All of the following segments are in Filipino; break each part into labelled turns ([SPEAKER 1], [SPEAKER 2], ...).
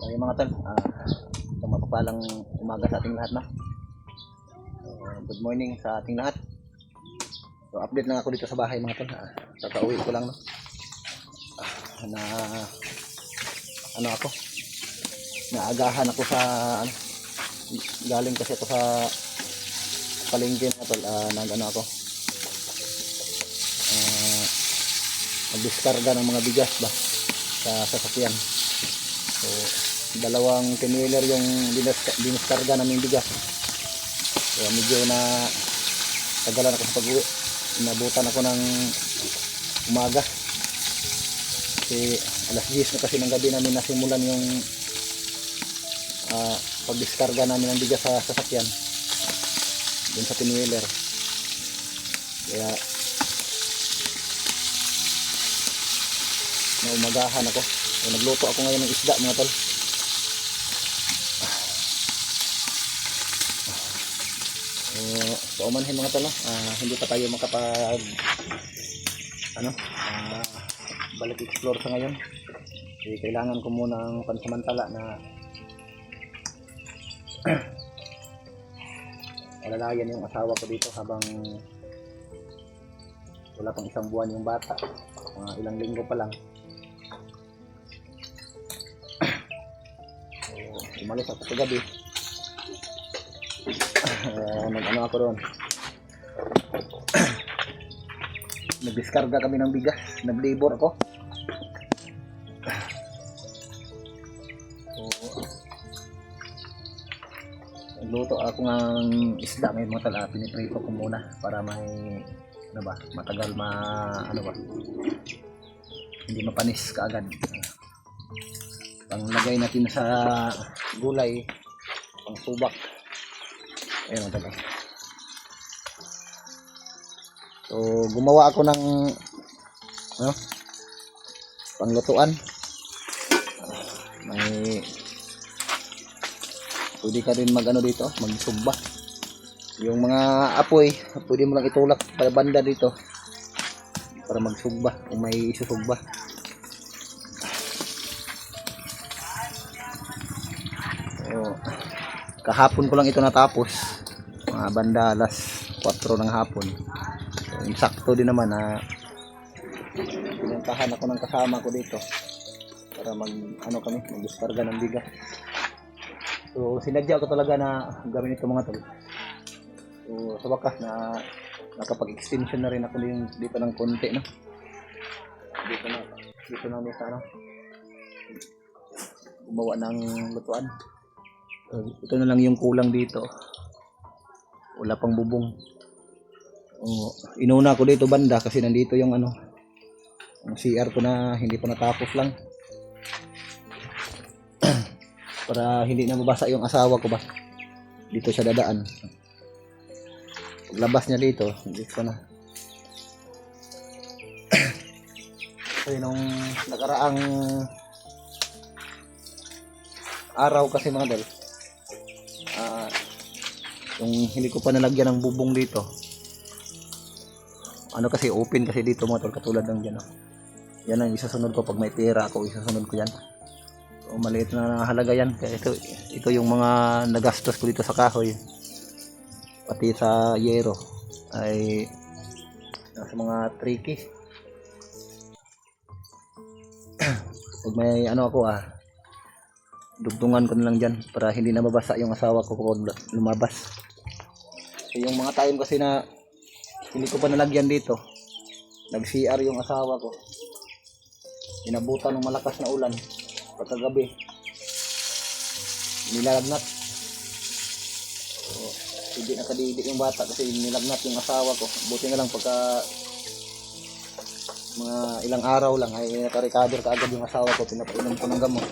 [SPEAKER 1] Okay mga tol, ito mapapalang umaga sa ating lahat na. Good morning sa ating lahat. So update lang ako dito sa bahay mga tol. Kakauwi ko lang no. Na ano ako. Naagahan ako sa galing kasi ako sa palengke mga tol. Nag-ano ako. Nagdiskarga ng mga bigas ba sa sasakyan. So dalawang pinwheeler yung diniskarga namin bigas. So medyo na tagalan ako sa pag-uwi. Inabutan ako ng umaga. Kasi alas 10 na kasi ng gabi namin nasimulan yung pagdiskarga namin ng bigas sa sasakyan. Dun sa pinwheeler. Kaya naumagahan ako. So, nagluto ako ngayon ng isda mga tol. So umanhin mga tol, hindi pa tayo makapag balik explore sa ngayon. Kasi kailangan ko muna ang pansamantala na alalayan yung asawa ko dito habang wala pang isang buwan yung bata. Ilang linggo pa lang. So, umalis ako kagabi. Nag-ano ako doon. Nagdiskarga kami ng bigas. Nag-labor ako. So, nagluto ako ng isda ngayon mga tala. Piniprito ko muna para may matagal hindi mapanis kaagad. Panglagay natin sa gulay, pang subak. Ayun mga tala. So gumawa ako ng panglutuan. May pwede ka rin dito, magsugba. Yung mga apoy, pwede mo lang itulak para banda dito para magsugba kung may isusugba. So, kahapon ko lang ito natapos, mga banda alas 4 ng hapon. So, insakto din naman na pinuntahan ako ng kasama ko dito para magdiskarga ng bigas. So sinadya ko talaga na gawin ito mga tol. So sa wakas na nakapag-extension na rin ako dito ng konti no. Dito na sa gumawa ng lutuan. So, ito na lang yung kulang dito. Wala pang bubong. Inuna ko dito banda kasi nandito yung ang CR ko na hindi pa natapos lang. Para hindi na mabasa yung asawa ko ba. Dito siya dadaan. Paglabas niya dito na. So nung nakaraang araw kasi mga dal, yung hindi ko pa nalagyan ng bubong dito. Kasi open kasi dito mga tol, katulad ng dyan. Yan ang isasunod ko pag may pera ako, isasunod ko yan. So, maliit na halaga yan. Kaya ito yung mga nagastos ko dito sa kahoy. Pati sa yero ay nasa mga 3K. Pag may dugtungan ko na lang dyan para hindi na mabasa yung asawa ko kapag lumabas. So, yung mga time kasi na hindi ko pa nalagyan dito, nag-CR yung asawa ko, inabutan ng malakas na ulan pagkagabi, nilalagnat. So, hindi nakadidik yung bata kasi nilagnat yung asawa ko. Buti na lang pagka mga ilang araw lang ay nakarecover kaagad yung asawa ko, pinapainom ko ng gamot.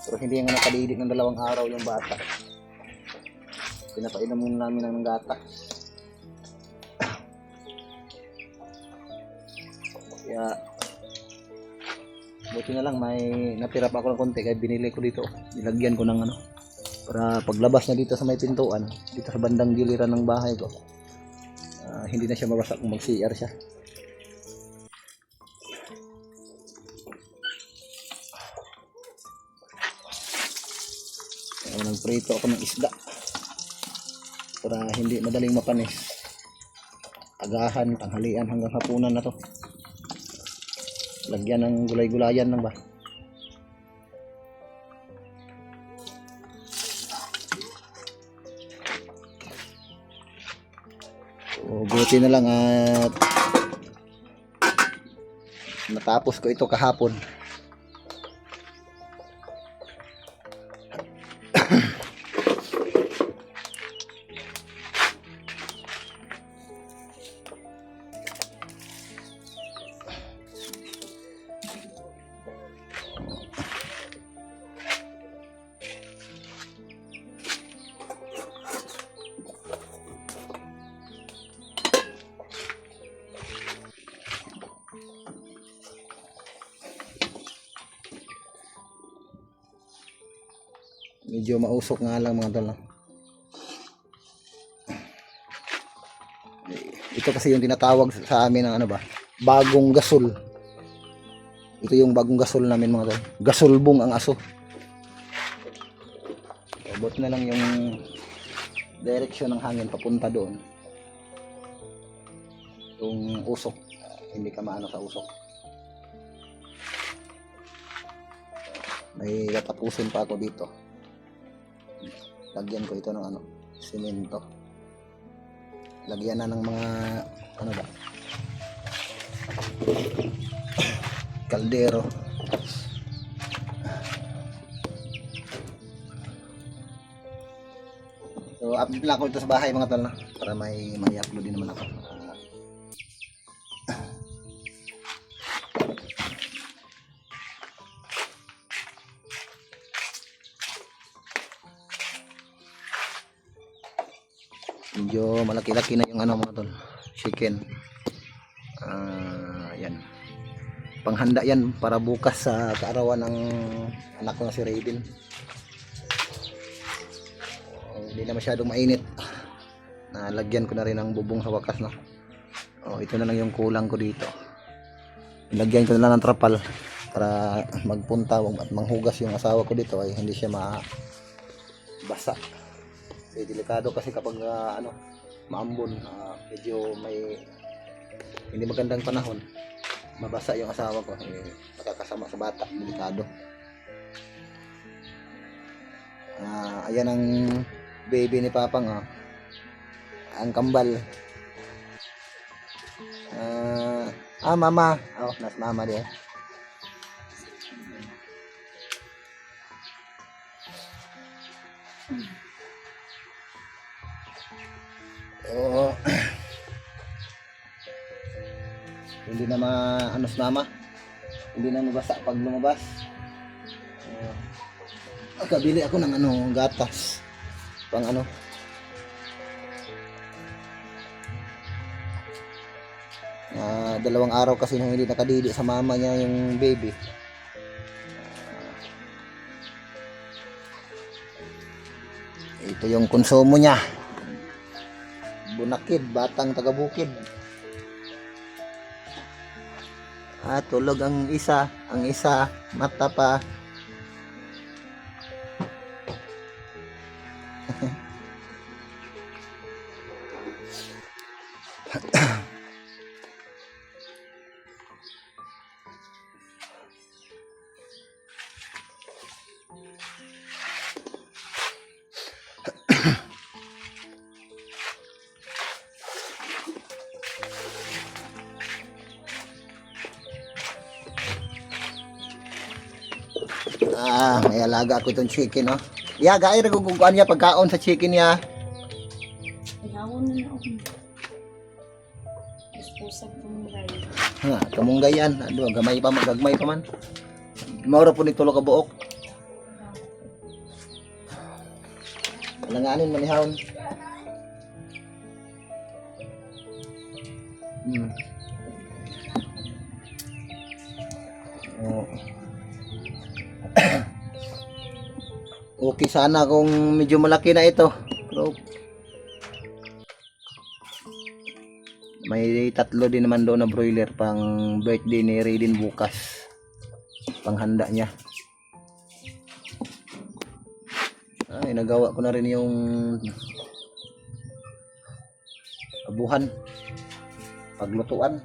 [SPEAKER 1] Pero hindi nga nakadidik ng 2 araw yung bata, pinapainom muna namin ng gata. Kaya buti na lang may natira pa ako ng konti kaya binili ko dito, nilagyan ko ng para paglabas na dito sa may pintuan, dito sa bandang giliran ng bahay ko, hindi na siya mabasa kung mag-CR siya. Nagprito ako ng isda para hindi madaling mapanis. Agahan, tanghalian hanggang hapunan na to. Lagyan ng gulay-gulayan lang ba. So, buti na lang at natapos ko ito kahapon. Medyo mausok nga lang mga tol. Ito kasi yung tinatawag sa amin ng ano ba, bagong gasol. Ito yung bagong gasol namin mga tol. Gasolbong ang aso. Abot na lang yung direksyon ng hangin papunta doon. Yung usok, hindi ka maano sa usok. May tatapusin pa ako dito. Lagyan ko ito ng ano, simento. Lagyan na ng mga ano ba, kaldero. So update lang ako ito sa bahay mga tol, para may upload din naman ako. Medyo malaki-laki na yung ano mga tol, chicken. Yan. Panghanda yan para bukas sa kaarawan ng anak ko na si Raiden. Hindi na masyadong mainit. Nalagyan ko na rin ng bubong sa wakas, no. Ito na lang yung kulang ko dito. Ilagyan ko na lang ng trapal para magpunta at manghugas yung asawa ko dito ay hindi siya mabasa. Delikado kasi kapag ano, maambon, medyo may hindi magandang panahon, mabasa yung asawa ko, nakakasama sa bata, delikado. Ayan ang baby ni Papang, ang kambal. Mama, nas mama dia. Hindi na maanos mama, hindi na mabasa pag lumabas. Kabili ako ng ano, gatas pang ano, dalawang araw kasi nung hindi nakadidi sa mama niya yung baby. Ito yung konsumo niya. Bunakid, batang taga-bukid. Tulog ang isa mata pa. May alaga ako itong chicken, no. Ya, gaya naguguguan niya pagkaon sa chicken niya.
[SPEAKER 2] Ihawon na ako. Pusag kamunggay.
[SPEAKER 1] Kamunggay yan. Gagmay pa man. Maura po ni tulo ka buok. Alanganin manihawon. Okay sana kung medyo malaki na ito. Pero may 3 din naman doon na broiler pang birthday ni Raiden bukas. Panghanda niya. ay nagawa ko na rin yung abuhan, paglutuan.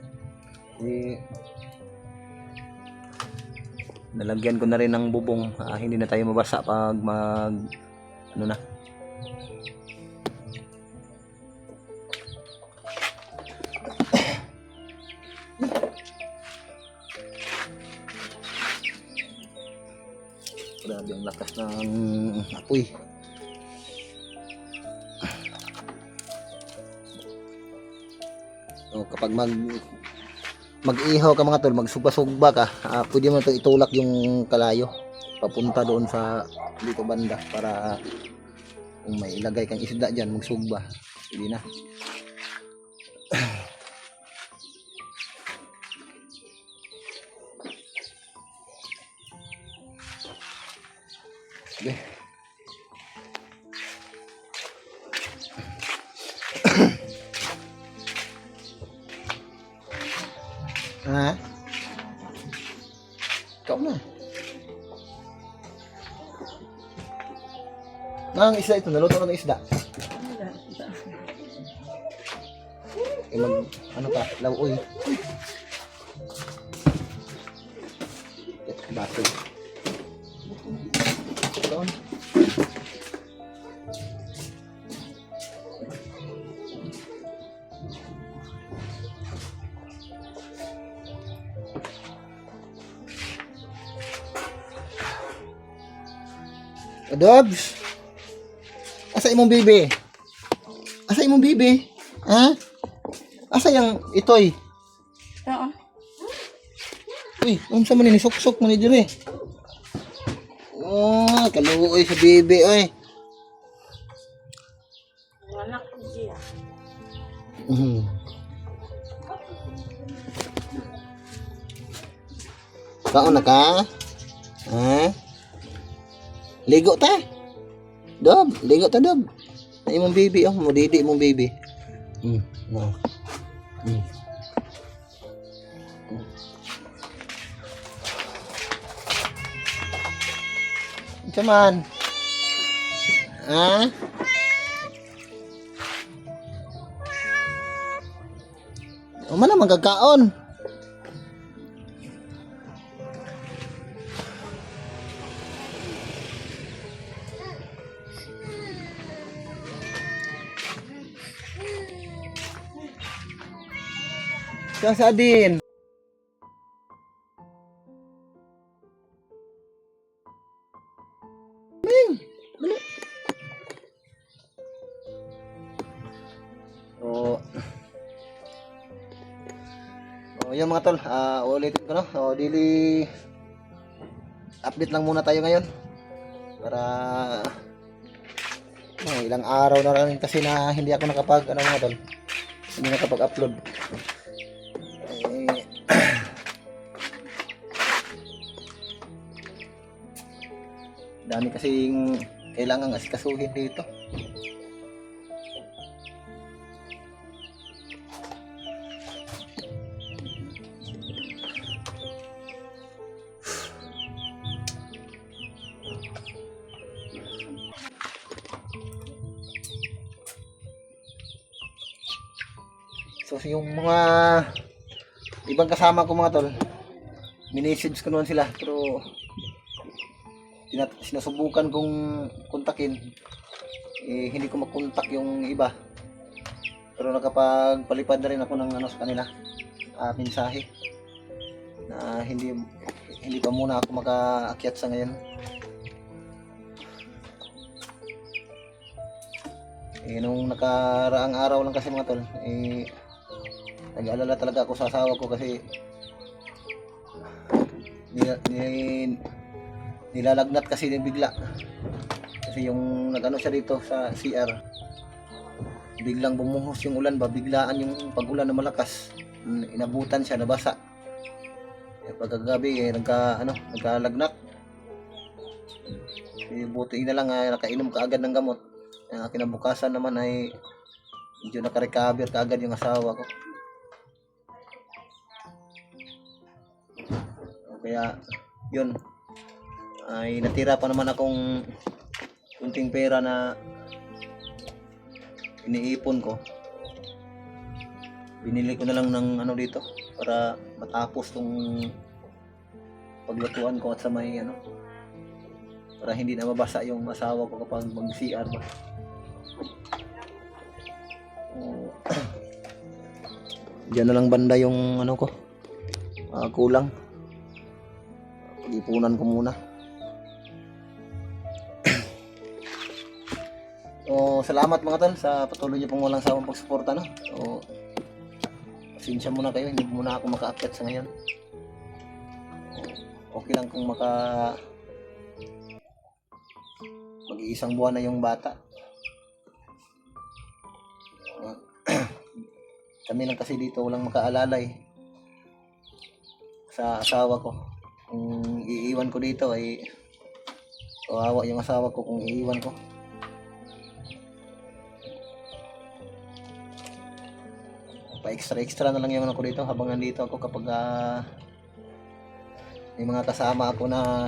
[SPEAKER 1] Nalagyan ko na rin ng bubong, hindi na tayo mabasa pag ano na. Grabe ang lakas ng apoy. So, kapag mag-ihaw ka mga tol, magsugba-sugba ka, pwede mo ito itulak yung kalayo papunta doon sa dito banda para kung may ilagay kang isda dyan, magsugba. Hindi na. Sige. Ha? Ikaw na. Nang isda ito, naluto na ng isda. Ano ka, lauoy. Baso. Doon. Dobs. Asa imong bibi? Asa imong bibi? Ha? Asa yang itoy?
[SPEAKER 2] Oo.
[SPEAKER 1] Uy, unsa man ni suksok man ni dire? Oh, kaluoy sa bibi oy.
[SPEAKER 2] Anak ko siya.
[SPEAKER 1] Kaon na ka? Ha? Ligo ta? Dob, ligo ta dob. Na imong baby oh, mo didi imong baby. No. Cuman. Ha? O man magkakaon. Sa din. Yan mga tol, ulitin ko no. Daily update lang muna tayo ngayon. Para ilang araw na rin kasi na hindi ako nakapag mga tol. Hindi nakapag-upload. Dami kasing kailangan asikasuhin dito. So yung mga ibang kasama ko mga tol, minessage ko noon sila pero sinusubukan kong kontakin, hindi ko makontak yung iba, pero nakapagpalipad na rin ako ng sa kanila, mensahe na hindi pa muna ako makaakyat sa ngayon. Nung nakaraang araw lang kasi mga tol, nag-aalala talaga ako sa asawa ko kasi nilalagnat kasi din bigla. Kasi yung nag-ano siya dito sa CR, biglang bumuhos yung ulan ba, biglaan yung pag-ulan na malakas. Inabutan siya, nabasa. Pagkagabi nagkalagnat. Buti na lang nakainom kaagad ng gamot. Kinabukasan naman ay medyo naka-recover kaagad yung asawa ko. Kaya yun, ay natira pa naman akong kunting pera na iniipon ko, binili ko na lang ng ano dito para matapos tong paglutuan ko at sa may ano, para hindi na mabasa yung asawa ko kapag mag-CR ba. Diyan na lang banda yung ano ko, kulang. Pag-ipunan ko muna. So, salamat mga tol sa patuloy niyo pong walang sawang pagsuporta, no? So, pasensya muna kayo, hindi muna ako makaakyat sa ngayon. Okay lang kung mag-iisang buwan na yung bata. Kami lang kasi dito walang makaalalay sa asawa ko. Kung iiwan ko dito ay kawawa yung asawa ko kung iiwan ko. Pa-extra na lang yung ano ko dito habang nandito ako kapag may mga kasama ako na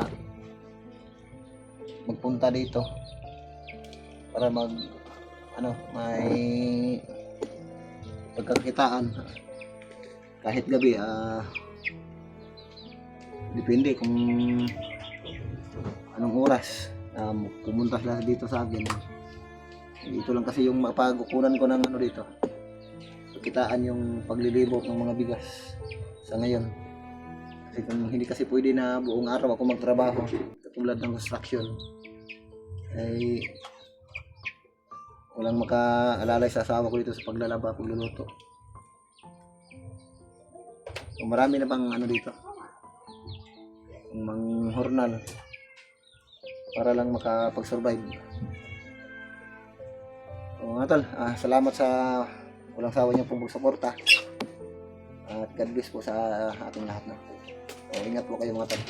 [SPEAKER 1] magpunta dito para may pagkakitaan kahit gabi. Depende kung anong oras pumunta sila dito sa akin. Dito lang kasi yung mapagukunan ko ng ano dito, kitaan yung paglilibot ng mga bigas sa ngayon. Kasi kung hindi kasi pwede na buong araw ako magtrabaho katulad ng construction, ay walang makaalalay sa asawa ko dito sa paglalaba, pagluluto. So, marami na bang ano dito, mang hornal para lang makapag-survive. So, mga tol, salamat sa walang sawa niyong pagsuporta at God bless po sa ating lahat na. So, ingat po kayo mga tol.